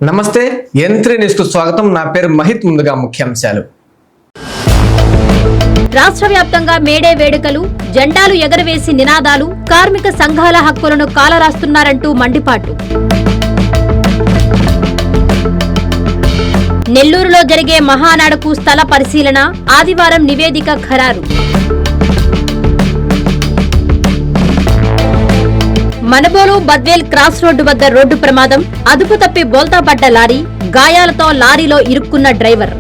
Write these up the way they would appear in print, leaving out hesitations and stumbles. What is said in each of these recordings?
నమస్తే యంత్రి న్యూస్ కు స్వాగతం. నా పేరు మహిత్. ముందుగా ముఖ్యాంశాలు. రాష్ట్ర వ్యాప్తంగా మేడే వేడుకలు, జెండాలు ఎగరవేసి నినాదాలు, కార్మిక సంఘాల హక్కులను కాలరాస్తున్నారంటూ మండిపాటు. నెల్లూరులో జరిగే మహానాడుకు స్థల పరిశీలన, ఆదివారం నివేదిక ఖరారు. మనబోలు బద్వేల్ క్రాస్ రోడ్డు వద్ద రోడ్డు ప్రమాదం, అదుపు తప్పి బోల్తా పడ్డ లారీ, గాయాలతో లారీలో ఇరుక్కున్న డ్రైవర్.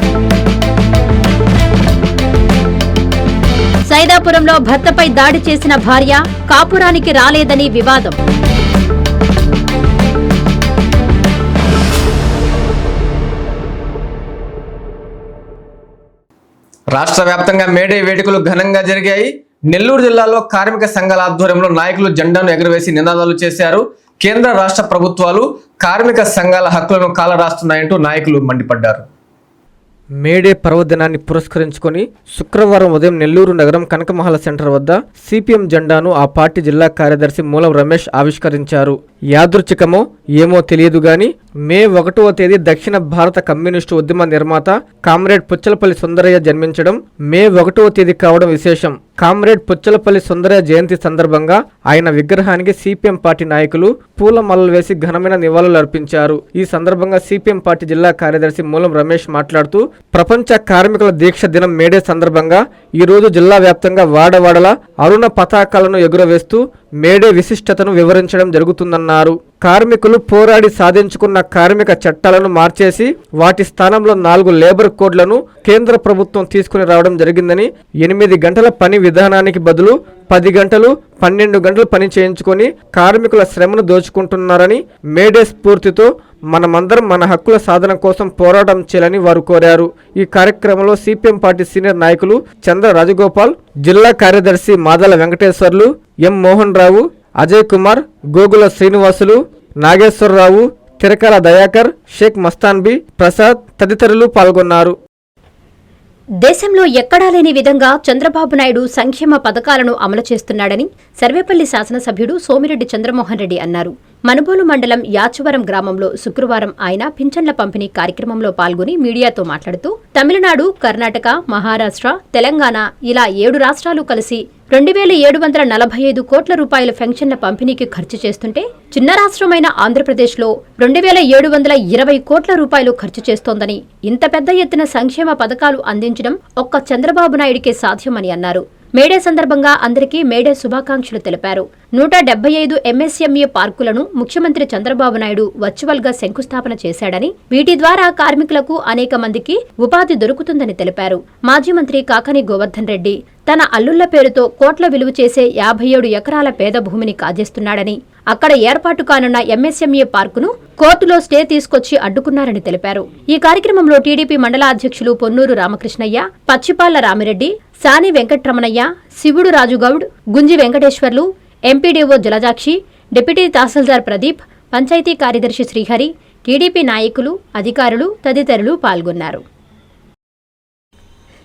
సైదాపురంలో భర్తపై దాడి చేసిన భార్య కాపురానికి రాలేదని వివాదం. రాష్ట్ర వ్యాప్తంగా మేడే వేడుకలు ఘనంగా జరిగాయి. నెల్లూరు జిల్లాలో కార్మిక సంఘాల ఆధ్వర్యంలో నాయకులు జెండాను ఎగురవేసి నినాదాలు చేశారు. కేంద్ర రాష్ట్ర ప్రభుత్వాలు కార్మిక సంఘాల హక్కులను కాలరాస్తున్నాయంటూ నాయకులు మండిపడ్డారు. మేడే పర్వదినాన్ని పురస్కరించుకొని శుక్రవారం ఉదయం నెల్లూరు నగరం కనకమహల సెంటర్ వద్ద సిపిఎం జెండాను ఆ పార్టీ జిల్లా కార్యదర్శి మూలం రమేష్ ఆవిష్కరించారు. యాదృచ్ఛికమో ఏమో తెలియదు గాని మే 1వ తేదీ దక్షిణ భారత కమ్యూనిస్టు ఉద్యమ నిర్మాత కామ్రేడ్ పుచ్చలపల్లి సుందరయ్య జన్మించడం, మే 1వ తేదీ కావడం విశేషం. కామ్రేడ్ పుచ్చలపల్లి సుందరయ్య జయంతి సందర్భంగా ఆయన విగ్రహానికి సిపిఎం పార్టీ నాయకులు పూలమాలలు వేసి ఘనమైన నివాళులు అర్పించారు. ఈ సందర్భంగా సిపిఎం పార్టీ జిల్లా కార్యదర్శి మూలం రమేష్ మాట్లాడుతూ, ప్రపంచ కార్మికుల దీక్ష దినం మేడే సందర్భంగా ఈ రోజు జిల్లా వ్యాప్తంగా వాడవాడల అరుణ పతాకాలను ఎగురవేస్తూ మేడే విశిష్టతను వివరించడం జరుగుతుందన్నారు. కార్మికులు పోరాడి సాధించుకున్న కార్మిక చట్టాలను మార్చేసి వాటి స్థానంలో 4 లేబర్ కోడ్లను కేంద్ర ప్రభుత్వం తీసుకుని రావడం జరిగిందని, 8 గంటల పని విధానానికి బదులు 10 గంటలు 12 గంటలు పని చేయించుకొని కార్మికుల శ్రమను దోచుకుంటున్నారని, మేడే స్ఫూర్తితో మనమందరం మన హక్కుల సాధన కోసం పోరాటం చేయాలని వారు కోరారు. ఈ కార్యక్రమంలో సిపిఎం పార్టీ సీనియర్ నాయకులు చంద్ర రాజగోపాల్, జిల్లా కార్యదర్శి మాదల వెంకటేశ్వర్లు, ఎం మోహన్ రావు, అజయ్ కుమార్, గోగుల శ్రీనివాసులు, నాగేశ్వరరావు, తిరకాల దయాకర్, షేక్ మస్తాన్బీ, ప్రసాద్ తదితరులు పాల్గొన్నారు. దేశంలో ఎక్కడా లేని విధంగా చంద్రబాబు నాయుడు సంక్షేమ పథకాలను అమలు చేస్తున్నాడని సర్వేపల్లి శాసనసభ్యుడు సోమిరెడ్డి చంద్రమోహన్ రెడ్డి అన్నారు. మనుబోలు మండలం యాచవరం గ్రామంలో శుక్రవారం ఆయన పింఛన్ల పంపిణీ కార్యక్రమంలో పాల్గొని మీడియాతో మాట్లాడుతూ, తమిళనాడు, కర్ణాటక, మహారాష్ట్ర, తెలంగాణ ఇలా 7 రాష్ట్రాలు కలిసి 2745 కోట్ల రూపాయల పెన్షన్ల పంపిణీకి ఖర్చు చేస్తుంటే, చిన్న రాష్ట్రమైన ఆంధ్రప్రదేశ్లో 2720 కోట్ల రూపాయలు ఖర్చు చేస్తోందని, ఇంత పెద్ద ఎత్తున సంక్షేమ పథకాలు అందించడం ఒక్క చంద్రబాబు నాయుడికే సాధ్యమని అన్నారు. మేడే సందర్భంగా అందరికీ మేడే శుభాకాంక్షలు తెలిపారు. 175 ఎంఎస్ఎంఈ పార్కులను ముఖ్యమంత్రి చంద్రబాబు నాయుడు వర్చువల్ గా శంకుస్థాపన చేశాడని, వీటి ద్వారా కార్మికులకు అనేక మందికి ఉపాధి దొరుకుతుందని తెలిపారు. మాజీ మంత్రి కాకాని గోవర్ధన్ రెడ్డి తన అల్లుళ్ల పేరుతో కోట్ల విలువ చేసే 57 ఎకరాల పేద భూమిని కాజేస్తున్నాడని, అక్కడ ఏర్పాటు కానున్న ఎంఎస్ఎంఈ పార్కును కోర్టులో స్టే తీసుకొచ్చి అడ్డుకున్నారని తెలిపారు. ఈ కార్యక్రమంలో టీడీపీ మండల అధ్యక్షులు పొన్నూరు రామకృష్ణయ్య, పచ్చిపాళ్ల రామిరెడ్డి, సాని వెంకట్రమణయ్య, శివుడు రాజుగౌడ్, గుంజి వెంకటేశ్వర్లు, ఎంపీడీఓ జలజాక్షి, డిప్యూటీ తహసీల్దార్ ప్రదీప్, పంచాయతీ కార్యదర్శి శ్రీహరి, టీడీపీ నాయకులు, అధికారులు తదితరులు పాల్గొన్నారు.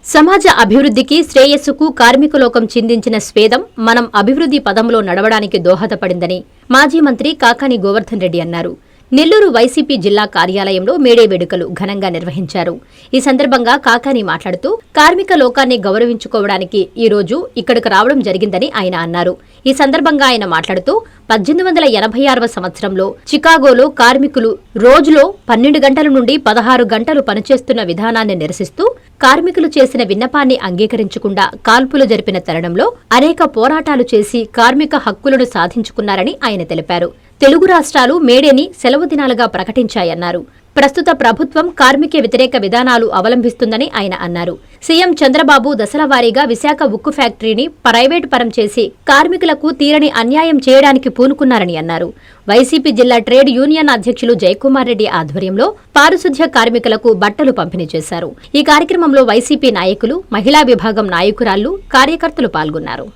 సమాజ అభివృద్ధికి, శ్రేయస్సుకు కార్మిక లోకం చిందించిన స్వేదం మనం అభివృద్ధి పదంలో నడవడానికి దోహదపడిందని మాజీ మంత్రి కాకాని గోవర్ధన్ రెడ్డి అన్నారు. నెల్లూరు వైసీపీ జిల్లా కార్యాలయంలో మేడే వేడుకలు ఘనంగా నిర్వహించారు. ఈ సందర్భంగా కాకాని మాట్లాడుతూ, కార్మిక లోకాన్ని గౌరవించుకోవడానికి ఈ రోజు ఇక్కడికి రావడం జరిగిందని ఆయన అన్నారు. ఈ సందర్భంగా ఆయన మాట్లాడుతూ, 1886వ సంవత్సరంలో చికాగోలో కార్మికులు రోజులో 12 గంటల నుండి 16 గంటలు పనిచేస్తున్న విధానాన్ని నిరసిస్తూ కార్మికులు చేసిన విన్నపాన్ని అంగీకరించకుండా కాల్పులు జరిపిన తరుణంలో అనేక పోరాటాలు చేసి కార్మిక హక్కులను సాధించుకున్నారని ఆయన తెలిపారు. తెలుగు రాష్ట్రాలు మేడేని సెలవు దినాలుగా ప్రకటించాయన్నారు. ప్రస్తుత ప్రభుత్వం కార్మిక వ్యతిరేక విధానాలు అవలంబిస్తుందని ఆయన అన్నారు. సీఎం చంద్రబాబు దశల వారీగా విశాఖ ఉక్కు ఫ్యాక్టరీని ప్రైవేటు పరం చేసి కార్మికులకు తీరని అన్యాయం చేయడానికి పూనుకున్నారని అన్నారు. వైసీపీ జిల్లా ట్రేడ్ యూనియన్ అధ్యక్షులు జయకుమార్ రెడ్డి ఆధ్వర్యంలో పారిశుధ్య కార్మికులకు బట్టలు పంపిణీ చేశారు. ఈ కార్యక్రమంలో వైసీపీ నాయకులు, మహిళా విభాగం నాయకురాళ్లు, కార్యకర్తలు పాల్గొన్నారు.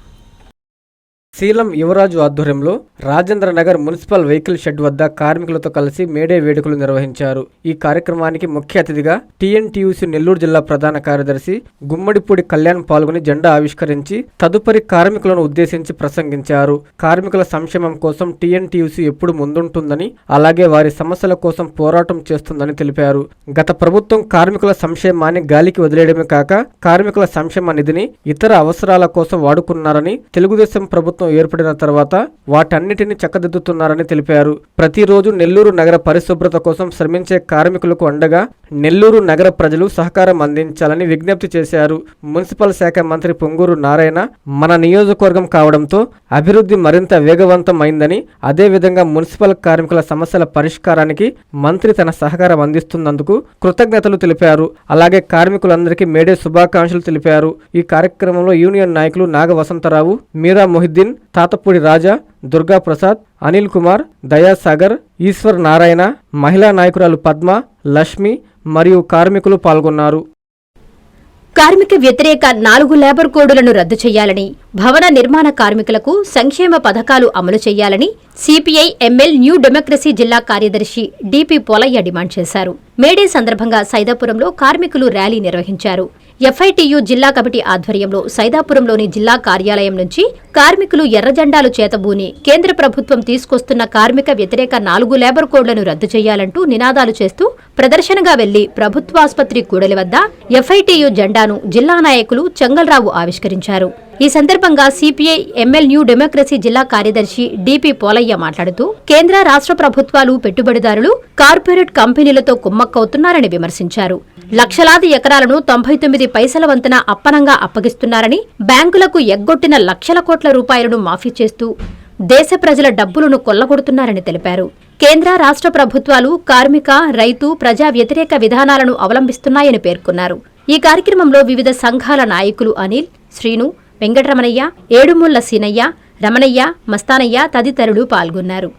శీలం యువరాజు ఆధ్వర్యంలో Rajendra Nagar municipal vehicle shed వద్ద కార్మికులతో కలిసి మేడే వేడుకలు నిర్వహించారు. ఈ కార్యక్రమానికి ముఖ్య అతిథిగా టీఎన్టీయూసీ నెల్లూరు జిల్లా ప్రధాన కార్యదర్శి గుమ్మడిపూడి కళ్యాణ్ పాల్గొని జెండా ఆవిష్కరించి తదుపరి కార్మికులను ఉద్దేశించి ప్రసంగించారు. కార్మికుల సంక్షేమం కోసం టీఎన్టీయూసీ ఎప్పుడు ముందుంటుందని, అలాగే వారి సమస్యల కోసం పోరాటం చేస్తుందని తెలిపారు. గత ప్రభుత్వం కార్మికుల సంక్షేమాన్ని గాలికి వదిలేయడమే కాక కార్మికుల సంక్షేమ నిధిని ఇతర అవసరాల కోసం వాడుకున్నారని, తెలుగుదేశం ప్రభుత్వం ఏర్పడిన తర్వాత వాటన్నిటిని చక్కదిద్దుతున్నారని తెలిపారు. ప్రతిరోజు నెల్లూరు నగర పరిశుభ్రత కోసం శ్రమించే కార్మికులకు అండగా నెల్లూరు నగర ప్రజలు సహకారం అందించాలని విజ్ఞప్తి చేశారు. మున్సిపల్ శాఖ మంత్రి పొంగూరు నారాయణ మన నియోజకవర్గం కావడంతో అభివృద్ధి మరింత వేగవంతం అయిందని, అదేవిధంగా మున్సిపల్ కార్మికుల సమస్యల పరిష్కారానికి మంత్రి తన సహకారం అందిస్తున్నందుకు కృతజ్ఞతలు తెలిపారు. అలాగే కార్మికులందరికీ మేడే శుభాకాంక్షలు తెలిపారు. ఈ కార్యక్రమంలో యూనియన్ నాయకులు నాగ వసంతరావు, మీరా మొహిద్దీన్, తాతపూడి రాజా, దుర్గా ప్రసాద్, అనిల్ కుమార్, దయాసాగర్, ఈశ్వర్ నారాయణ, మహిళా నాయకురాలు పద్మ, లక్ష్మి మరియు కార్మికులు పాల్గొన్నారు. కార్మిక వ్యతిరేక 4 లేబర్ కోడులను రద్దు చేయాలని, భవన నిర్మాణ కార్మికులకు సంక్షేమ పథకాలు అమలు చేయాలని సిపిఐ ఎంఎల్ న్యూ డెమోక్రసీ జిల్లా కార్యదర్శి డిపి పోలయ్య డిమాండ్ చేశారు. మేడే సందర్భంగా సైదాపురంలో కార్మికులు ర్యాలీ నిర్వహించారు. ఎఫ్ఐటియు జిల్లా కమిటీ ఆధ్వర్యంలో సైదాపురంలోని జిల్లా కార్యాలయం నుంచి కార్మికులు ఎర్రజెండాలు చేతబూని కేంద్ర ప్రభుత్వం తీసుకొస్తున్న కార్మిక వ్యతిరేక 4 లేబర్ కోడ్లను రద్దు చేయాలంటూ నినాదాలు చేస్తూ ప్రదర్శనగా వెళ్లి ప్రభుత్వాసుపత్రి కూడలి వద్ద ఎఫ్ఐటియు జెండాను జిల్లా నాయకులు చెంగల్రావు ఆవిష్కరించారు. ఈ సందర్భంగా సిపిఐ ఎంఎల్ న్యూ డెమోక్రసీ జిల్లా కార్యదర్శి డిపి పోలయ్య మాట్లాడుతూ కేంద్ర రాష్ట్ర ప్రభుత్వాలు పెట్టుబడిదారులు కార్పొరేట్ కంపెనీలతో కుమ్మక్కవుతున్నారని విమర్శించారు. లక్షలాది ఎకరాలను 99 పైసల వంతున అప్పనంగా అప్పగిస్తున్నారని, బ్యాంకులకు ఎగ్గొట్టిన లక్షల కోట్ల రూపాయలను మాఫీ చేస్తూ దేశ ప్రజల డబ్బులను కొల్లగొడుతున్నారని తెలిపారు. కేంద్ర రాష్ట్ర ప్రభుత్వాలు కార్మిక, రైతు, ప్రజా వ్యతిరేక విధానాలను అవలంబిస్తున్నాయని పేర్కొన్నారు. ఈ కార్యక్రమంలో వివిధ సంఘాల నాయకులు అనిల్, శ్రీను, వెంకటరమణయ్య, ఏడుముళ్ల సీనయ్య, రమణయ్య, మస్తానయ్య తదితరులు పాల్గొన్నారు.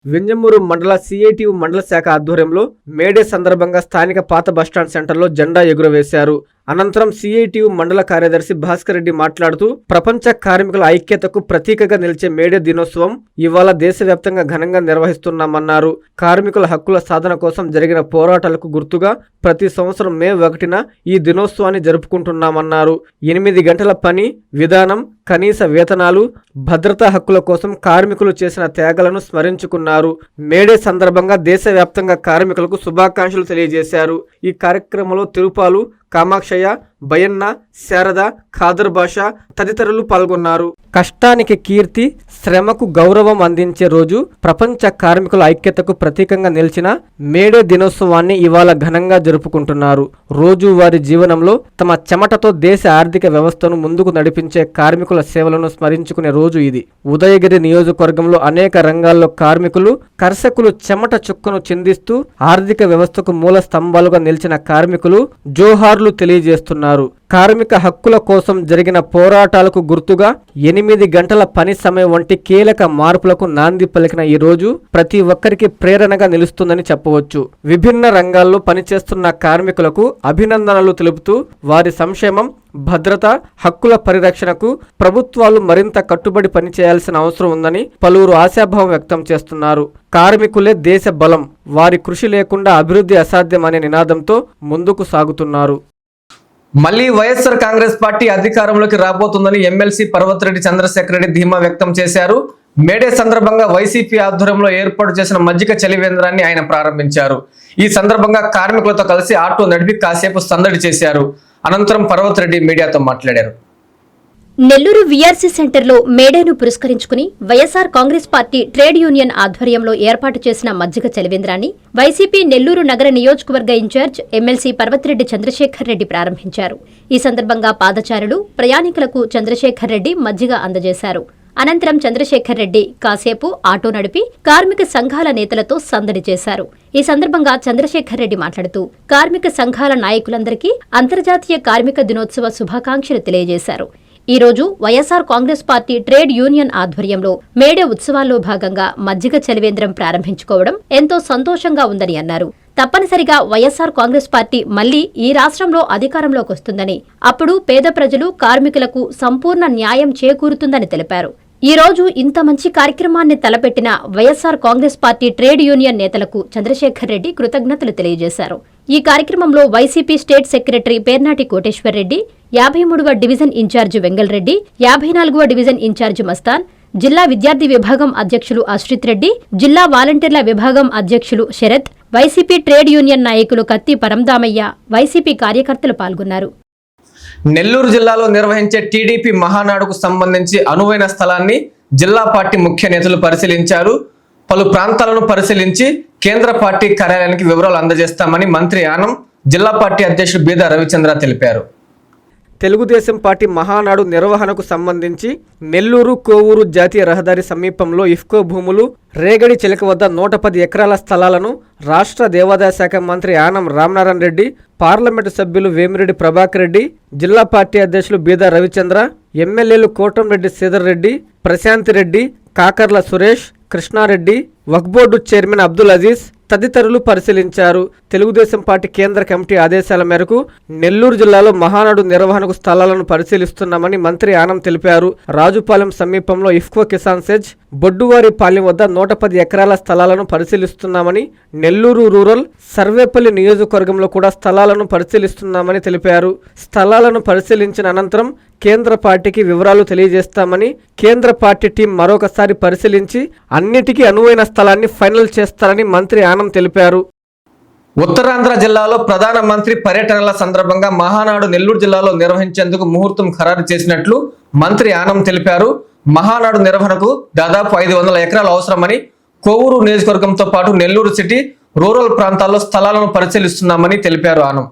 వింజమూరు మండల సిఐటియు మండల శాఖ ఆధ్వర్యంలో మేడే సందర్భంగా స్థానిక పాత బస్టాండ్ సెంటర్లో జెండా ఎగురవేశారు. అనంతరం సిఐటియు మండల కార్యదర్శి భాస్కర్ రెడ్డి మాట్లాడుతూ ప్రపంచ కార్మికుల ఐక్యతకు ప్రతీకగా నిలిచే మేడే దినోత్సవం ఇవాళ దేశవ్యాప్తంగా ఘనంగా నిర్వహిస్తున్నామన్నారు. కార్మికుల హక్కుల సాధన కోసం జరిగిన పోరాటాలకు గుర్తుగా ప్రతి సంవత్సరం మే 1న ఈ దినోత్సవాన్ని జరుపుకుంటున్నామన్నారు. 8 గంటల పని విధానం, కనీస వేతనాలు, భద్రతా హక్కుల కోసం కార్మికులు చేసిన త్యాగాలను స్మరించుకున్నారు. మేడే సందర్భంగా దేశవ్యాప్తంగా కార్మికులకు శుభాకాంక్షలు తెలియజేశారు. ఈ కార్యక్రమంలో తిరుపాలు, కామాక్షయ్య, బయన్న, శారద, ఖాదర్ బాషా తదితరులు పాల్గొన్నారు. కష్టానికి కీర్తి, శ్రమకు గౌరవం అందించే రోజు, ప్రపంచ కార్మికుల ఐక్యతకు ప్రతీకంగా నిలిచిన మేడే దినోత్సవాన్ని ఇవాళ ఘనంగా జరుపుకుంటున్నారు. రోజువారీ జీవనంలో తమ చెమటతో దేశ ఆర్థిక వ్యవస్థను ముందుకు నడిపించే కార్మికుల సేవలను స్మరించుకునే రోజు ఇది. ఉదయగిరి నియోజకవర్గంలో అనేక రంగాల్లో కార్మికులు, కర్షకులు చెమట చుక్కను చిందిస్తూ ఆర్థిక వ్యవస్థకు మూల స్తంభాలుగా నిలిచిన కార్మికులు జోహార్లు తెలియజేస్తున్నారు. కార్మిక హక్కుల కోసం జరిగిన పోరాటాలకు గుర్తుగా 8 గంటల పని సమయం వంటి కీలక మార్పులకు నాంది పలికిన ఈ రోజు ప్రతి ఒక్కరికి ప్రేరణగా నిలుస్తుందని చెప్పవచ్చు. విభిన్న రంగాల్లో పనిచేస్తున్న కార్మికులకు అభినందనలు తెలుపుతూ వారి సంక్షేమం, భద్రత, హక్కుల పరిరక్షణకు ప్రభుత్వాలు మరింత కట్టుబడి పనిచేయాల్సిన అవసరం ఉందని పలువురు ఆశాభావం వ్యక్తం చేస్తున్నారు. కార్మికులే దేశ బలం, వారి కృషి లేకుండా అభివృద్ధి అసాధ్యం అనే నినాదంతో ముందుకు సాగుతున్నారు. మళ్లీ వైఎస్ఆర్ కాంగ్రెస్ పార్టీ అధికారంలోకి రాబోతుందని ఎమ్మెల్సీ పర్వతిరెడ్డి చంద్రశేఖర్ రెడ్డి ధీమా వ్యక్తం చేశారు. మేడే సందర్భంగా వైసీపీ ఆధ్వర్యంలో ఏర్పాటు చేసిన మజ్జిగ చలివేంద్రాన్ని ఆయన ప్రారంభించారు. ఈ సందర్భంగా కార్మికులతో కలిసి ఆటో నడిపి కాసేపు సందడి చేశారు. అనంతరం పర్వతిరెడ్డి మీడియాతో మాట్లాడారు. నెల్లూరు వీఆర్సీ సెంటర్లో మేడేను పురస్కరించుకుని YSR Congress party trade union ఆధ్వర్యంలో ఏర్పాటు చేసిన మజ్జిగ చలివేంద్రాన్ని వైసీపీ నెల్లూరు నగర నియోజకవర్గ ఇన్ఛార్జ్ ఎమ్మెల్సీ పర్వతిరెడ్డి చంద్రశేఖర్ రెడ్డి ప్రారంభించారు. ఈ సందర్భంగా పాదచారులు, ప్రయాణికులకు చంద్రశేఖర్ రెడ్డి మజ్జిగ అందజేశారు. అనంతరం చంద్రశేఖర్ రెడ్డి కాసేపు ఆటో నడిపి కార్మిక సంఘాల నేతలతో సందడి చేశారు. ఈ సందర్భంగా చంద్రశేఖర్ రెడ్డి మాట్లాడుతూ కార్మిక సంఘాల నాయకులందరికీ అంతర్జాతీయ కార్మిక దినోత్సవ శుభాకాంక్షలు తెలియజేశారు. ఈ రోజు YSR Congress party trade union ఆధ్వర్యంలో మేడే ఉత్సవాల్లో భాగంగా మజ్జిగ చలివేంద్రం ప్రారంభించుకోవడం ఎంతో సంతోషంగా ఉందని అన్నారు. తప్పనిసరిగా వైఎస్ఆర్ కాంగ్రెస్ పార్టీ మళ్లీ ఈ రాష్ట్రంలో అధికారంలోకి వస్తుందని, అప్పుడు పేద ప్రజలు, కార్మికులకు సంపూర్ణ న్యాయం చేకూరుతుందని తెలిపారు. ఈ రోజు ఇంత మంచి కార్యక్రమాన్ని తలపెట్టిన YSR Congress party trade union నేతలకు చంద్రశేఖర్ రెడ్డి కృతజ్ఞతలు తెలియజేశారు. ఈ కార్యక్రమంలో వైసీపీ స్టేట్ సెక్రటరీ పేర్నాటి కోటేశ్వర్ రెడ్డి, 53వ డివిజన్ ఇన్ఛార్జి వెంగల్ రెడ్డి, 54వ డివిజన్ ఇన్ఛార్జి మస్తాన్, జిల్లా విద్యార్థి విభాగం అధ్యక్షులు అశ్రిత్ రెడ్డి, జిల్లా వాలంటీర్ల విభాగం అధ్యక్షులు శరత్, వైసీపీ ట్రేడ్ యూనియన్ నాయకులు కత్తి పరందామయ్య, వైసీపీ కార్యకర్తలు పాల్గొన్నారు. నెల్లూరు జిల్లాలో నిర్వహించే టీడీపీ మహానాడుకు సంబంధించి అనువైన స్థలాన్ని జిల్లా పార్టీ ముఖ్య నేతలు పరిశీలించారు. పలు ప్రాంతాలను పరిశీలించి కేంద్ర పార్టీ కార్యాలయానికి వివరాలు అందజేస్తామని మంత్రి ఆనం, జిల్లా పార్టీ అధ్యక్షుడు బీదా రవిచంద్ర తెలిపారు. తెలుగుదేశం పార్టీ మహానాడు నిర్వహణకు సంబంధించి నెల్లూరు కోవూరు జాతీయ రహదారి సమీపంలో ఇఫ్కో భూములు, రేగడి చిలక వద్ద 110 ఎకరాల స్థలాలను రాష్ట్ర దేవాదాయ శాఖ మంత్రి ఆనం రామనారాయణ రెడ్డి, పార్లమెంటు సభ్యులు వేమిరెడ్డి ప్రభాకర్ రెడ్డి, జిల్లా పార్టీ అధ్యక్షులు బీదా రవిచంద్ర, ఎమ్మెల్యేలు కోటంరెడ్డి శ్రీధర్ రెడ్డి, ప్రశాంతి రెడ్డి, కాకర్ల సురేష్, కృష్ణారెడ్డి, వక్ఫ్ బోర్డు చైర్మన్ అబ్దుల్ అజీజ్ తదితరులు పరిశీలించారు. తెలుగుదేశం పార్టీ కేంద్ర కమిటీ ఆదేశాల మేరకు నెల్లూరు జిల్లాలో మహానాడు నిర్వహణకు స్థలాలను పరిశీలిస్తున్నామని మంత్రి ఆనం తెలిపారు. రాజుపాలెం సమీపంలో ఇఫ్కో కిసాన్ సెజ్, బొడ్డువారి పాలెం వద్ద 110 ఎకరాల స్థలాలను పరిశీలిస్తున్నామని, నెల్లూరు రూరల్, సర్వేపల్లి నియోజకవర్గంలో కూడా స్థలాలను పరిశీలిస్తున్నామని తెలిపారు. స్థలాలను పరిశీలించిన అనంతరం కేంద్ర పార్టీకి వివరాలు తెలియజేస్తామని, కేంద్ర పార్టీ టీం మరొకసారి పరిశీలించి అన్నిటికీ అనువైన స్థలాన్ని ఫైనల్ చేస్తారని మంత్రి ఆనం తెలిపారు. ఉత్తరాంధ్ర జిల్లాలో ప్రధానమంత్రి పర్యటనల సందర్భంగా మహానాడు నెల్లూరు జిల్లాలో నిర్వహించేందుకు ముహూర్తం ఖరారు చేసినట్లు మంత్రి ఆనం తెలిపారు. మహానాడు నిర్వహణకు దాదాపు 500 ఎకరాలు అవసరమని, కోవూరు నియోజకవర్గంతో పాటు నెల్లూరు సిటీ, రూరల్ ప్రాంతాల్లో స్థలాలను పరిశీలిస్తున్నామని తెలిపారు ఆనం.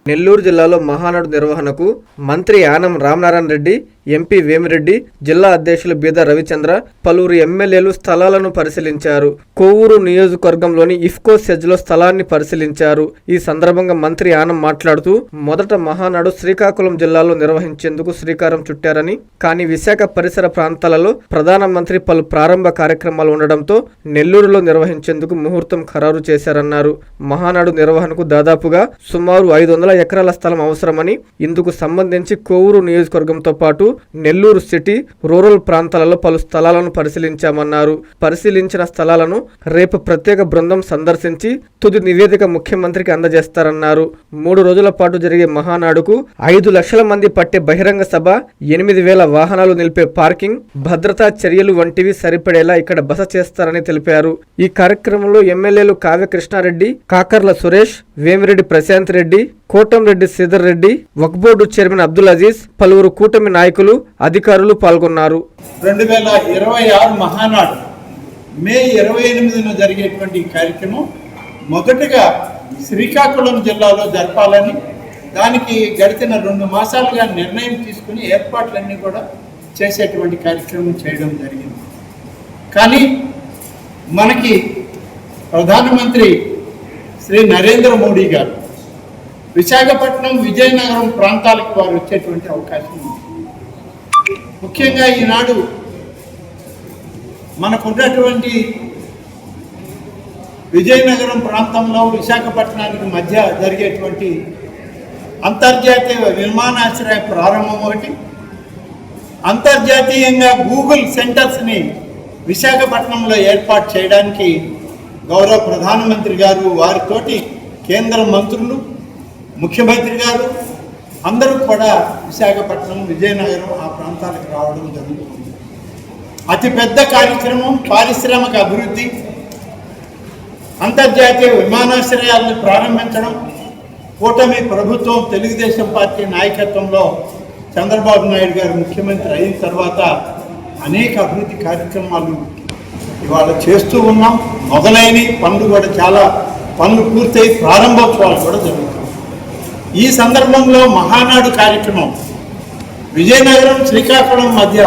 నెల్లూరు జిల్లాలో మహానాడు నిర్వహణకు మంత్రి ఆనం రామనారాయణ రెడ్డి, ఎంపీ వేమిరెడ్డి, జిల్లా అధ్యక్షులు బీదా రవిచంద్ర, పలువురు ఎమ్మెల్యేలు స్థలాలను పరిశీలించారు. కోవూరు నియోజకవర్గంలోని ఇఫ్కో సెజ్లో స్థలాన్ని పరిశీలించారు. ఈ సందర్భంగా మంత్రి ఆనం మాట్లాడుతూ, మొదట మహానాడు శ్రీకాకుళం జిల్లాలో నిర్వహించేందుకు శ్రీకారం చుట్టారని, కానీ విశాఖ పరిసర ప్రాంతాలలో ప్రధానమంత్రి పలు ప్రారంభ కార్యక్రమాలు ఉండడంతో నెల్లూరులో నిర్వహించేందుకు ముహూర్తం ఖరారు చేశారన్నారు. మహానాడు నిర్వహణకు దాదాపుగా సుమారు 500 ఎకరాల స్థలం అవసరమని, ఇందుకు సంబంధించి కోవూరు నియోజకవర్గంతో పాటు నెల్లూరు సిటీ, రూరల్ ప్రాంతాలలో పలు స్థలాలను పరిశీలించామన్నారు. పరిశీలించిన స్థలాలను రేపు ప్రత్యేక బృందం సందర్శించి తుది నివేదిక ముఖ్యమంత్రికి అందజేస్తారన్నారు. 3 రోజుల పాటు జరిగే మహానాడుకు 5 లక్షల మంది పట్టే బహిరంగ సభ, 8,000 వాహనాలు నిలిపే పార్కింగ్, భద్రతా చర్యలు వంటివి సరిపడేలా ఇక్కడ బస చేస్తారని తెలిపారు. ఈ కార్యక్రమంలో ఎమ్మెల్యేలు కావ్య కృష్ణారెడ్డి, కాకర్ల సురేష్, వేమిరెడ్డి ప్రశాంత్ రెడ్డి, కోటంరెడ్డి శ్రీధర్ రెడ్డి, వక్ఫ్ బోర్డు చైర్మన్ అబ్దుల్ అజీజ్, పలువురు కూటమి నాయకులు, అధికారులు పాల్గొన్నారు. 2026 మహానాడు మే 28న జరిగేటువంటి కార్యక్రమం మొదటగా శ్రీకాకుళం జిల్లాలో జరపాలని, దానికి గడిచిన 2 మాసాలుగా నిర్ణయం తీసుకుని ఏర్పాట్లన్నీ కూడా చేసేటువంటి కార్యక్రమం చేయడం జరిగింది. కానీ మనకి ప్రధానమంత్రి శ్రీ నరేంద్ర మోడీ గారు విశాఖపట్నం, విజయనగరం ప్రాంతాలకు వారు వచ్చేటువంటి అవకాశం ఉంది. ముఖ్యంగా ఈనాడు మనకున్నటువంటి విజయనగరం ప్రాంతంలో విశాఖపట్నానికి మధ్య జరిగేటువంటి అంతర్జాతీయ విమానాశ్రయ ప్రారంభం ఒకటి, అంతర్జాతీయంగా గూగుల్ సెంటర్స్ని విశాఖపట్నంలో ఏర్పాటు చేయడానికి గౌరవ ప్రధానమంత్రి గారు, వారితోటి కేంద్ర మంత్రులు, ముఖ్యమంత్రి గారు అందరూ కూడా విశాఖపట్నం, విజయనగరం ఆ ప్రాంతాలకు రావడం జరుగుతుంది. అతిపెద్ద కార్యక్రమం పారిశ్రామిక అభివృద్ధి, అంతర్జాతీయ విమానాశ్రయాలను ప్రారంభించడం. కూటమి ప్రభుత్వం, తెలుగుదేశం పార్టీ నాయకత్వంలో చంద్రబాబు నాయుడు గారు ముఖ్యమంత్రి అయిన తర్వాత అనేక అభివృద్ధి కార్యక్రమాలు ఇవాళ చేస్తూ ఉన్నాం. మొదలైన పనులు కూడా చాలా పనులు పూర్తయి ప్రారంభోత్సవాలు కూడా జరుగుతాయి. ఈ సందర్భంలో మహానాడు కార్యక్రమం విజయనగరం, శ్రీకాకుళం మధ్య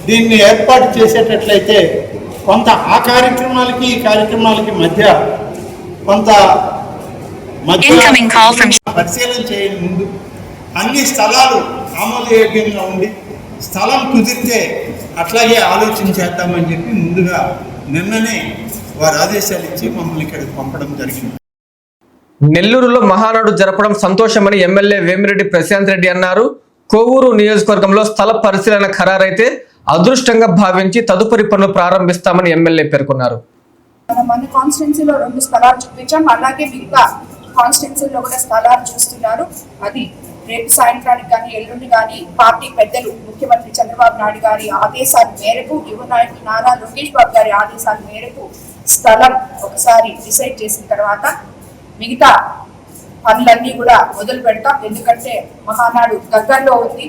దీన్ని ఏర్పాటు చేసేటట్లయితే కొంత ఆ కార్యక్రమాలకి ఈ కార్యక్రమాలకి మధ్య కొంత పరిశీలన చేయని ముందు అన్ని స్థలాలు ఆమోదయోగ్యంగా ఉండి స్థలం కుదిరితే అట్లాగే ఆలోచన చేద్దామని చెప్పి ముందుగా నిన్ననే వారు ఆదేశాలు ఇచ్చి మమ్మల్ని ఇక్కడికి పంపడం జరిగింది. నెల్లూరులో మహానాడు జరపడం సంతోషమని ఎమ్మెల్యే వేమిరెడ్డి ప్రశాంత్ రెడ్డి అన్నారు. కోవూరు నియోజకవర్గంలో స్థల పరిశీలన ఖరారైతే అదృష్టంగా భావించి తదుపరి పనులు ప్రారంభిస్తామని ఎమ్మెల్యే పేర్కొన్నారు. మన కాన్స్టిట్యున్సీలో 2 స్థలాలు చూపించాం, అలాగే మిగతా కాన్స్టిట్యున్సీలో కూడా స్థలాలు చూస్తున్నారు. అది రేపు సాయంత్రానికి కానీ ఎల్లుండి కానీ పార్టీ పెద్దలు ముఖ్యమంత్రి చంద్రబాబు నాయుడు గారి ఆదేశాల మేరకు, యువ నాయకులు నారా లోకేష్ బాబు గారి ఆదేశాల మేరకు స్థలం ఒకసారి డిసైడ్ చేసిన తర్వాత మిగతా పనులన్నీ కూడా మొదలు పెడతాం. ఎందుకంటే మహానాడు దగ్గరలో ఉంది.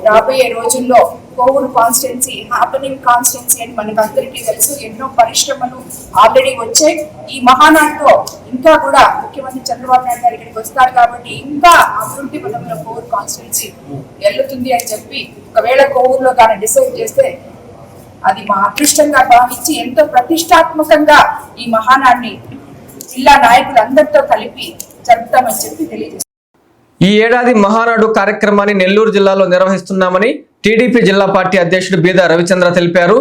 రాబోయే రోజుల్లో కోవూరు కాన్స్టిట్యున్సీ హ్యాపెనింగ్ కాన్స్టిట్యున్సీ అని మనకు అందరికీ తెలుసు. ఎన్నో పరిశ్రమలు ఆల్రెడీ వచ్చాయి. ఈ మహానాడుతో ఇంకా కూడా ముఖ్యమంత్రి చంద్రబాబు నాయుడు గారు ఇక్కడికి వస్తారు కాబట్టి ఇంకా అభివృద్ధి పదంలో కోవూరు కాన్స్టిట్యున్సీ వెళ్తుంది అని చెప్పి ఒకవేళ కోవూరులో కానీ డిసైడ్ చేస్తే అది మా అదృష్టంగా భావించి ఎంతో ప్రతిష్టాత్మకంగా ఈ మహానాడిని జిల్లా నాయకులందరితో కలిపి జరుపుతామని చెప్పి తెలియజేస్తారు. ఈ ఏడాది మహానాడు కార్యక్రమాన్ని నెల్లూరు జిల్లాలో నిర్వహిస్తున్నామని టీడీపీ జిల్లా పార్టీ అధ్యక్షుడు బీదా రవిచంద్ర తెలిపారు.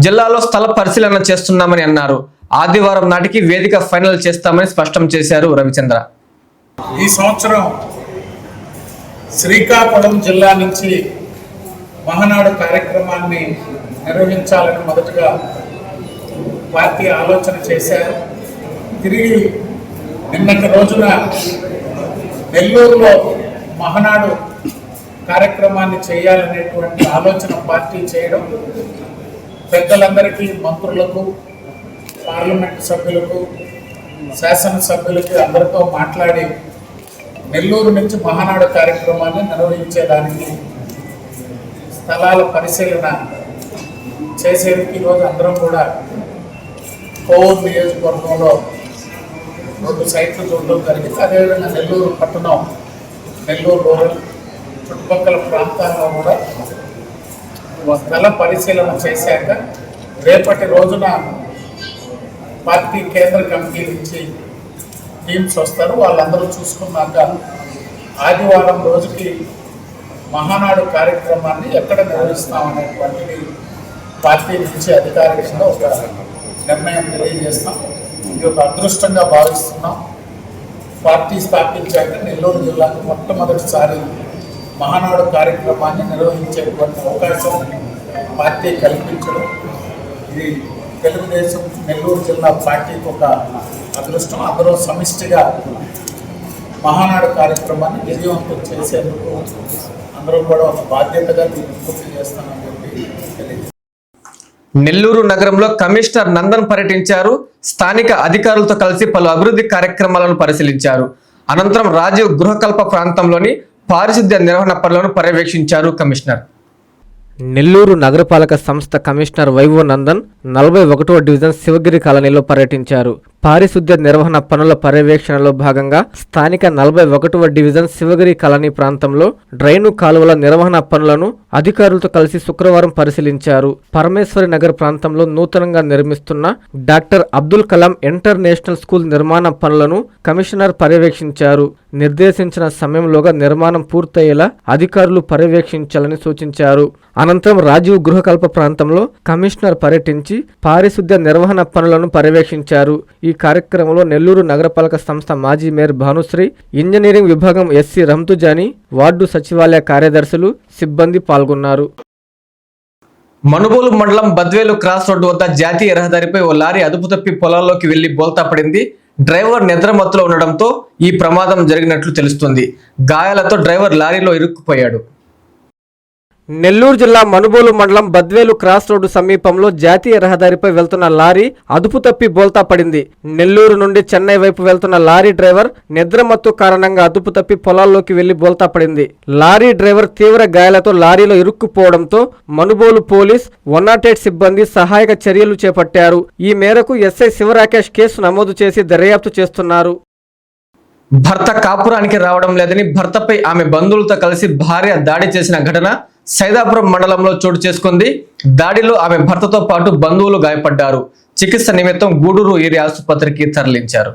జిల్లాలో స్థల పరిశీలన చేస్తున్నామని అన్నారు. ఆదివారం నాటికి వేదిక ఫైనల్ చేస్తామని స్పష్టం చేశారు రవిచంద్ర. ఈ సంవత్సరం శ్రీకాకుళం జిల్లా నుంచి మహానాడు కార్యక్రమాన్ని నిర్వహించాలని మొదటగా పార్టీ ఆలోచన చేశారు. తిరిగి నిన్నటి రోజున నెల్లూరులో మహానాడు కార్యక్రమాన్ని చేయాలనేటువంటి ఆలోచన పార్టీ చేయడం, పెద్దలందరికీ, మంత్రులకు, పార్లమెంటు సభ్యులకు, శాసనసభ్యులకి అందరితో మాట్లాడి నెల్లూరు నుంచి మహానాడు కార్యక్రమాన్ని నిర్వహించేదానికి స్థలాల పరిశీలన చేసేందుకు ఈరోజు అందరం కూడా కోవూరు నియోజకవర్గంలో 2 సైట్లు చూడడం జరిగింది. అదేవిధంగా నెల్లూరు పట్టణం, నెల్లూరు రూరల్ చుట్టుపక్కల ప్రాంతాల్లో కూడా స్థల పరిశీలన చేశాక రేపటి రోజున పార్టీ కేంద్ర కమిటీ నుంచి టీమ్స్ వస్తారు. వాళ్ళందరూ చూసుకున్నాక ఆదివారం రోజుకి మహానాడు కార్యక్రమాన్ని ఎక్కడ నిర్వహిస్తామనేటువంటిది పార్టీ నుంచి అధికారికంగా ఒక నిర్ణయం తెలియజేస్తాం. ఇది ఒక అదృష్టంగా భావిస్తున్నాం. పార్టీ స్థాపించాక నెల్లూరు జిల్లాకు మొట్టమొదటిసారి మహానాడు కార్యక్రమాన్ని నిర్వహించేటువంటి అవకాశం పార్టీ కల్పించడం, ఇది తెలుగుదేశం నెల్లూరు జిల్లా పార్టీకి ఒక అదృష్టం. అందరూ సమిష్టిగా మహానాడు కార్యక్రమాన్ని విజయవంతం చేసేందుకు అందరూ కూడా ఒక బాధ్యతగా దీన్ని పూర్తి చేస్తామని చెప్పి తెలియజేస్తారు. నెల్లూరు నగరంలో కమిషనర్ నందన్ పర్యటించారు. స్థానిక అధికారులతో కలిసి పలు అభివృద్ధి కార్యక్రమాలను పరిశీలించారు. అనంతరం రాజీవ్ గృహకల్ప ప్రాంతంలోని పారిశుద్ధ్య నిర్వహణ పనులను పర్యవేక్షించారు కమిషనర్. నెల్లూరు నగరపాలక సంస్థ కమిషనర్ వైవో నందన్ 41వ డివిజన్ శివగిరి కాలనీలో పర్యటించారు. పారిశుద్ధ్య నిర్వహణ పనుల పర్యవేక్షణలో భాగంగా స్థానిక 41వ డివిజన్ శివగిరి కాలనీ ప్రాంతంలో డ్రైను కాలువల నిర్వహణ పనులను అధికారులతో కలిసి శుక్రవారం పరిశీలించారు. పరమేశ్వరి నగర్ ప్రాంతంలో నూతనంగా నిర్మిస్తున్న doctor Abdul Kalam international school నిర్మాణ పనులను కమిషనర్ పర్యవేక్షించారు. నిర్దేశించిన సమయంలోగా నిర్మాణం పూర్తయ్యేలా అధికారులు పర్యవేక్షించాలని సూచించారు. అనంతరం రాజీవ్ గృహకల్ప ప్రాంతంలో కమిషనర్ పర్యటించి పారిశుద్ధ్య నిర్వహణ పనులను పర్యవేక్షించారు. ఈ కార్యక్రమంలో నెల్లూరు నగరపాలక సంస్థ మాజీ మేయర్ భానుశ్రీ, ఇంజనీరింగ్ విభాగం ఎస్సీ రంతుజాని, వార్డు సచివాలయ కార్యదర్శులు, సిబ్బంది పాల్గొన్నారు. మనుబోలు మండలం బద్వేలు క్రాస్ రోడ్డు వద్ద జాతీయ రహదారిపై ఓ లారీ అదుపు తప్పి పొలాల్లోకి వెళ్లి బోల్తా పడింది. డ్రైవర్ నిద్రమత్తులో ఉండడంతో ఈ ప్రమాదం జరిగినట్లు తెలుస్తుంది. గాయాలతో డ్రైవర్ లారీలో ఇరుక్కుపోయాడు. నెల్లూరు జిల్లా మనుబోలు మండలం బద్వేలు క్రాస్ రోడ్డు సమీపంలో జాతీయ రహదారిపై వెళ్తున్న లారీ అదుపు తప్పి బోల్తా పడింది. నెల్లూరు నుండి చెన్నై వైపు వెళ్తున్న లారీ డ్రైవర్ నిద్రమత్తు కారణంగా అదుపు తప్పి పొలాల్లోకి వెళ్లి బోల్తా పడింది. లారీ డ్రైవర్ తీవ్ర గాయాలతో లారీలో ఇరుక్కుపోవడంతో మనుబోలు పోలీస్ 108 సిబ్బంది సహాయక చర్యలు చేపట్టారు. ఈ మేరకు ఎస్ఐ శివరాకేష్ కేసు నమోదు చేసి దర్యాప్తు చేస్తున్నారు. భర్త కాపురానికి రావడం లేదని భర్తపై ఆమె బంధువులతో కలిసి భార్య దాడి చేసిన ఘటన సైదాపురం మండలంలో చోటు చేసుకుంది. దాడిలో ఆమె భర్తతో పాటు బంధువులు గాయపడ్డారు. చికిత్స నిమిత్తం గూడూరు ఏరియా ఆసుపత్రికి తరలించారు.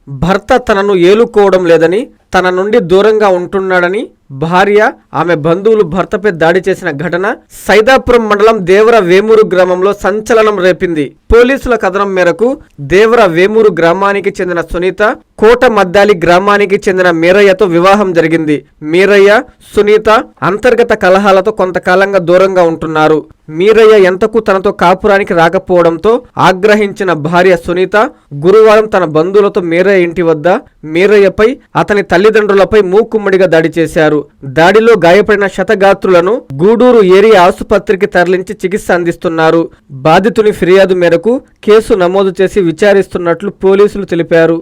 భర్త తనను ఏలుకోవడం లేదని, తన నుండి దూరంగా ఉంటున్నాడని భార్య, ఆమె బంధువులు భర్తపై దాడి చేసిన ఘటన సైదాపురం మండలం దేవర వేమూరు గ్రామంలో సంచలనం రేపింది. పోలీసుల కథనం మేరకు దేవర వేమూరు గ్రామానికి చెందిన సునీత కోట మద్దాలి గ్రామానికి చెందిన మీరయ్యతో వివాహం జరిగింది. మీరయ్య, సునీత అంతర్గత కలహాలతో కొంతకాలంగా దూరంగా ఉంటున్నారు. మీరయ్య ఎంతకు తనతో కాపురానికి రాకపోవడంతో ఆగ్రహించిన భార్య సునీత గురువారం తన బంధువులతో మీరయ్య ఇంటి వద్ద మీరయ్యపై, అతని తల్లిదండ్రులపై మూకుమ్మడిగా దాడి చేశారు. దాడిలో గాయపడిన క్షతగాత్రులను గూడూరు ఏరియా ఆసుపత్రికి తరలించి చికిత్స అందిస్తున్నారు. బాధితుని ఫిర్యాదు మేరకు కేసు నమోదు చేసి విచారిస్తున్నట్లు పోలీసులు తెలిపారు.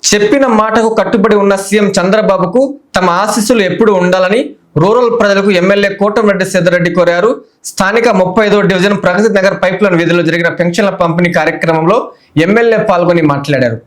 చెప్పిన మాటకు కట్టుబడి ఉన్న సీఎం చంద్రబాబుకు తమ ఆశీస్సులు ఎప్పుడు ఉండాలని రూరల్ ప్రజలకు ఎమ్మెల్యే కోటమిరెడ్డి సిద్ధారెడ్డి కోరారు. స్థానిక 35వ డివిజన్ ప్రగతి నగర్ పైప్లైన్ వీధిలో జరిగిన పెన్షన్ల పంపిణీ కార్యక్రమంలో ఎమ్మెల్యే పాల్గొని మాట్లాడారు.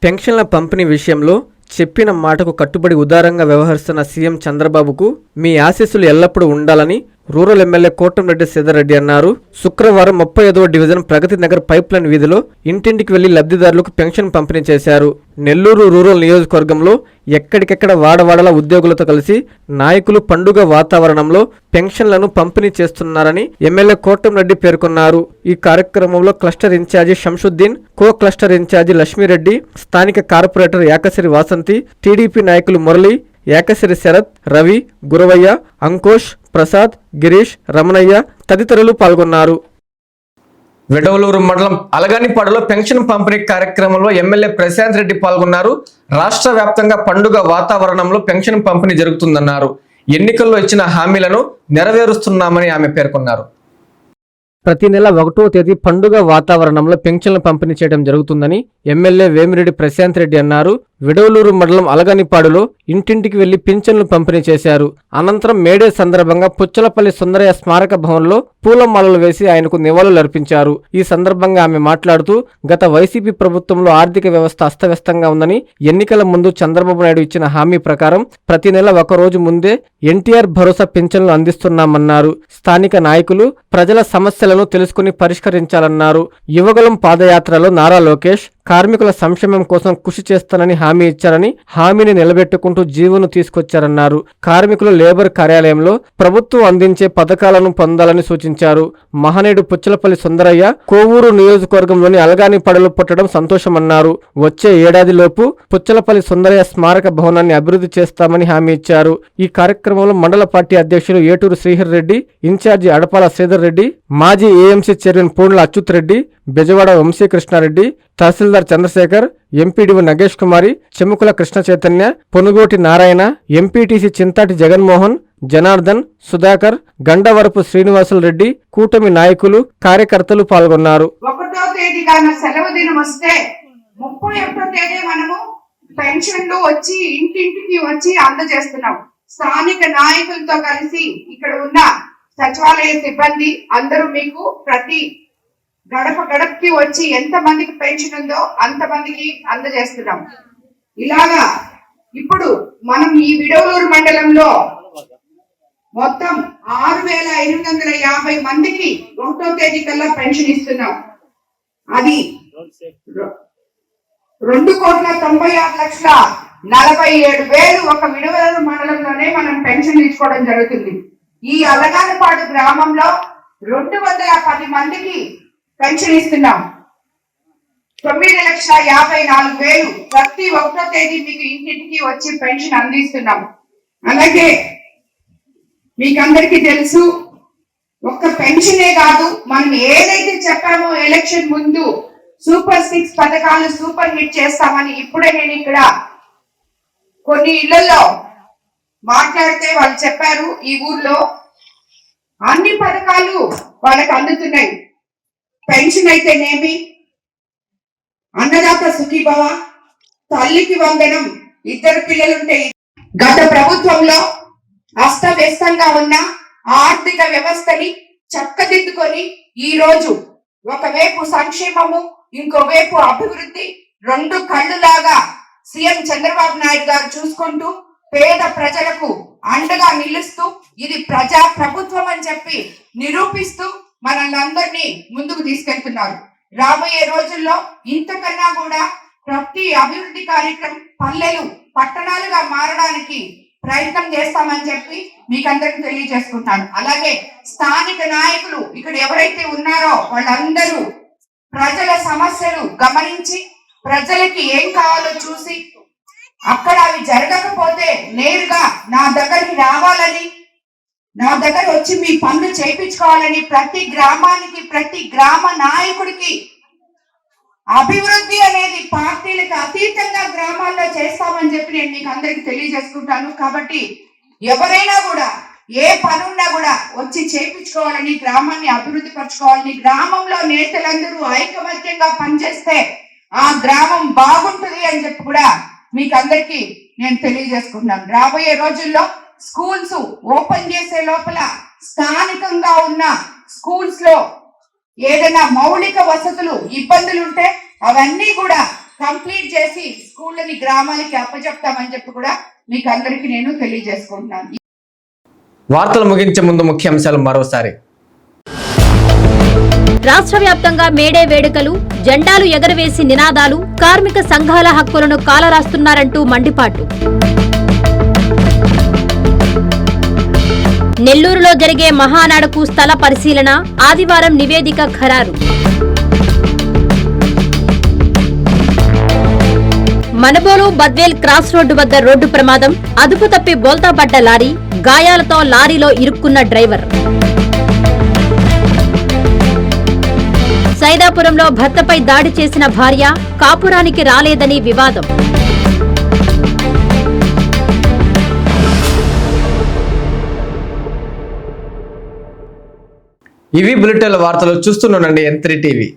పెన్షన్ల పంపిణీ విషయంలో చెప్పిన మాటకు కట్టుబడి ఉదారంగా వ్యవహరిస్తున్న సీఎం చంద్రబాబుకు మీ ఆశీస్సులు ఎల్లప్పుడూ ఉండాలని రూరల్ ఎమ్మెల్యే కోటమిరెడ్డి సిద్ధారెడ్డి అన్నారు. శుక్రవారం 35వ డివిజన్ ప్రగతి నగర్ పైప్లైన్ వీధిలో ఇంటింటికి వెళ్లి లబ్ధిదారులకు పెన్షన్ పంపిణీ చేశారు. నెల్లూరు రూరల్ నియోజకవర్గంలో ఎక్కడికెక్కడ వాడవాడల ఉద్యోగులతో కలిసి నాయకులు పండుగ వాతావరణంలో పెన్షన్లను పంపిణీ చేస్తున్నారని ఎమ్మెల్యే కోటమిరెడ్డి పేర్కొన్నారు. ఈ కార్యక్రమంలో cluster in charge Shamshuddin, co cluster in charge Lakshmireddy, స్థానిక కార్పొరేటర్ యాకసిరి వాసంతి, టీడీపీ నాయకులు మురళి, యాకసిరి శరత్, రవి, గురవయ్య, అంకోష్, ప్రసాద్, గిరీష్, రమణయ్య తదితరులు పాల్గొన్నారు. వెడవలూరు మండలం అలగానిపాడులో పెన్షన్ పంపిణీ కార్యక్రమంలో ఎమ్మెల్యే ప్రశాంత్ రెడ్డి పాల్గొన్నారు. రాష్ట్ర వ్యాప్తంగా పండుగ వాతావరణంలో పెన్షన్ పంపిణీ జరుగుతుందన్నారు. ఎన్నికల్లో ఇచ్చిన హామీలను నెరవేరుస్తున్నామని ఆమె పేర్కొన్నారు. ప్రతి నెల 1వ తేదీ పండుగ వాతావరణంలో పెన్షన్లు పంపిణీ చేయడం జరుగుతుందని ఎమ్మెల్యే వేమిరెడ్డి ప్రశాంత్ రెడ్డి అన్నారు. విడవలూరు మండలం అలగనిపాడులో ఇంటింటికి వెళ్లి పింఛన్లు పంపిణీ చేశారు. అనంతరం మేడే సందర్భంగా పుచ్చలపల్లి సుందరయ్య స్మారక భవన్లో పూలమాలలు వేసి ఆయనకు నివాళులర్పించారు. ఈ సందర్భంగా ఆమె మాట్లాడుతూ గత వైసీపీ ప్రభుత్వంలో ఆర్థిక వ్యవస్థ అస్తవ్యస్తంగా ఉందని, ఎన్నికల ముందు చంద్రబాబు నాయుడు ఇచ్చిన హామీ ప్రకారం ప్రతి నెల 1 రోజు ముందే ఎన్టీఆర్ భరోసా పింఛన్లు అందిస్తున్నామన్నారు. స్థానిక నాయకులు ప్రజల సమస్యలను తెలుసుకుని పరిష్కరించాలన్నారు. యువగలం పాదయాత్రలో నారా లోకేష్ కార్మికుల సంక్షేమం కోసం కృషి చేస్తానని హామీ ఇచ్చారని, హామీని నిలబెట్టుకుంటూ జీవోను తీసుకొచ్చారన్నారు. కార్మికులు లేబర్ కార్యాలయంలో ప్రభుత్వం అందించే పథకాలను పొందాలని సూచించారు. మహనీయుడు పుచ్చలపల్లి సుందరయ్య కోవూరు నియోజకవర్గంలోని అలగానిపాడులో పుట్టడం సంతోషమన్నారు. వచ్చే ఏడాదిలోపు పుచ్చలపల్లి సుందరయ్య స్మారక భవనాన్ని అభివృద్ధి చేస్తామని హామీ ఇచ్చారు. ఈ కార్యక్రమంలో మండల పార్టీ అధ్యక్షులు ఏటూరు శ్రీహర్ రెడ్డి, ఇన్ఛార్జి అడపాల శ్రీధర్ రెడ్డి, మాజీ ఏఎంసీ చైర్మన్ పూండ్ల అచ్యుత్ రెడ్డి, బెజవాడ వంశీకృష్ణారెడ్డి, తహసీల్దార్ చంద్రశేఖర్, ఎంపీడీఓ నగేష్ కుమారి, చెముకుల కృష్ణ చైతన్య, పొనుగోటి నారాయణ, ఎంపీటీసీ చింతాటి జగన్మోహన్, జనార్దన్, సుధాకర్, గండవరపు శ్రీనివాసులు రెడ్డి, కూటమి నాయకులు, కార్యకర్తలు పాల్గొన్నారు. 1వ తేదీ గాన సెలవు దినం వస్తే 31వ తేదీ మనము పెన్షన్లు వచ్చి ఇంటింటికి వచ్చి అందజేస్తున్నాం. స్థానిక నాయకులతో కలిసి ఇక్కడ ఉన్న సచివాలయ సిబ్బంది అందరూ మీకు ప్రతి గడప గడపకి వచ్చి ఎంత మందికి పెన్షన్ ఉందో అంత మందికి అందజేస్తున్నాం. ఇలాగా ఇప్పుడు మనం ఈ విడవలూరు మండలంలో మొత్తం 6,850 మందికి 1వ తేదీ కల్లా పెన్షన్ ఇస్తున్నాం. అది 2,96,47,000 ఒక విడవలూరు మండలంలోనే మనం పెన్షన్ ఇచ్చుకోవడం జరుగుతుంది. ఈ అలగానపాడు గ్రామంలో 210 మందికి పెన్షన్ ఇస్తున్నాం. 9,54,000 ప్రతి 1వ తేదీ మీకు ఇంటింటికి వచ్చి పెన్షన్ అందిస్తున్నాం. అలాగే మీకందరికీ తెలుసు, ఒక్క పెన్షనే కాదు, మనం ఏదైతే చెప్పామో ఎలక్షన్ ముందు సూపర్ 6 పథకాలు సూపర్ హిట్ చేస్తామని ఇప్పుడే నేను ఇక్కడ కొన్ని ఇళ్లలో మాట్లాడితే వాళ్ళు చెప్పారు. ఈ ఊర్లో అన్ని పథకాలు వాళ్ళకి అందుతున్నాయి. పెన్షన్ అయితేనేమి, అన్నదాత సుఖీభవ, తల్లికి వందనం, 2 పిల్లలుంటే. గత ప్రభుత్వంలో అస్తవ్యస్తంగా ఉన్న ఆర్థిక వ్యవస్థని చక్కదిద్దుకొని ఈ రోజు ఒకవైపు సంక్షేమము, ఇంకోవైపు అభివృద్ధి, 2 కళ్ళులాగా సీఎం చంద్రబాబు నాయుడు గారు చూసుకుంటూ పేద ప్రజలకు అండగా నిలుస్తూ ఇది ప్రజా ప్రభుత్వం అని చెప్పి నిరూపిస్తూ మనల్ని అందరినీ ముందుకు తీసుకెళ్తున్నారు. రాబోయే రోజుల్లో ఇంతకన్నా కూడా ప్రతి అభివృద్ధి కార్యక్రమం పల్లెలు పట్టణాలుగా మారడానికి ప్రయత్నం చేస్తామని చెప్పి మీకు అందరికి తెలియజేసుకుంటాను. అలాగే స్థానిక నాయకులు ఇక్కడ ఎవరైతే ఉన్నారో వాళ్ళందరూ ప్రజల సమస్యలు గమనించి ప్రజలకి ఏం కావాలో చూసి అక్కడ అవి జరగకపోతే నేరుగా నా దగ్గరికి రావాలని, నా దగ్గర వచ్చి మీ పనులు చేయించుకోవాలని ప్రతి గ్రామానికి ప్రతి గ్రామ నాయకుడికి అభివృద్ధి అనేది పార్టీలకు అతీతంగా గ్రామాల్లో చేస్తామని చెప్పి నేను మీకు అందరికి తెలియజేసుకుంటాను. కాబట్టి ఎవరైనా కూడా ఏ పనున్నా కూడా వచ్చి చేయించుకోవాలని, గ్రామాన్ని అభివృద్ధి పరచుకోవాలని, గ్రామంలో నేతలందరూ ఐకమత్యంగా పనిచేస్తే ఆ గ్రామం బాగుంటుంది అని చెప్పి కూడా మీకు అందరికి నేను తెలియజేసుకుంటున్నాను. రాబోయే రోజుల్లో స్కూల్స్ ఓపెన్ చేసే లోపల స్థానికంగా ఉన్న స్కూల్స్ లో ఏదైనా మౌలిక వసతులు ఇబ్బందులు ఉంటే అవన్నీ కూడా కంప్లీట్ చేసి స్కూళ్ళని గ్రామాలకి అప్పచెప్తామని చెప్పి కూడా మీకు అందరికి నేను తెలియజేసుకుంటున్నాను. వార్తలు ముగించే ముందు ముఖ్యాంశాలు మరోసారి. రాష్ట్ర వ్యాప్తంగా మేడే వేడుకలు, జెండాలు ఎగరవేసి నినాదాలు, కార్మిక సంఘాల హక్కులను కాలరాస్తున్నారంటూ మండిపాటు. నెల్లూరులో జరిగే మహానాడుకు స్థల పరిశీలన, ఆదివారం నివేదిక ఖరారు. మనబోలు బద్వేల్ క్రాస్ రోడ్డు వద్ద రోడ్డు ప్రమాదం, అదుపు తప్పి బోల్తా పడ్డ లారీ, గాయాలతో లారీలో ఇరుక్కున్న డ్రైవర్. సైదాపురంలో భర్తపై దాడి చేసిన భార్య కాపురానికి రాలేదని వివాదం. ఇవి బులెటిన్ వార్తలు. చూస్తూనండి N3 టీవీ.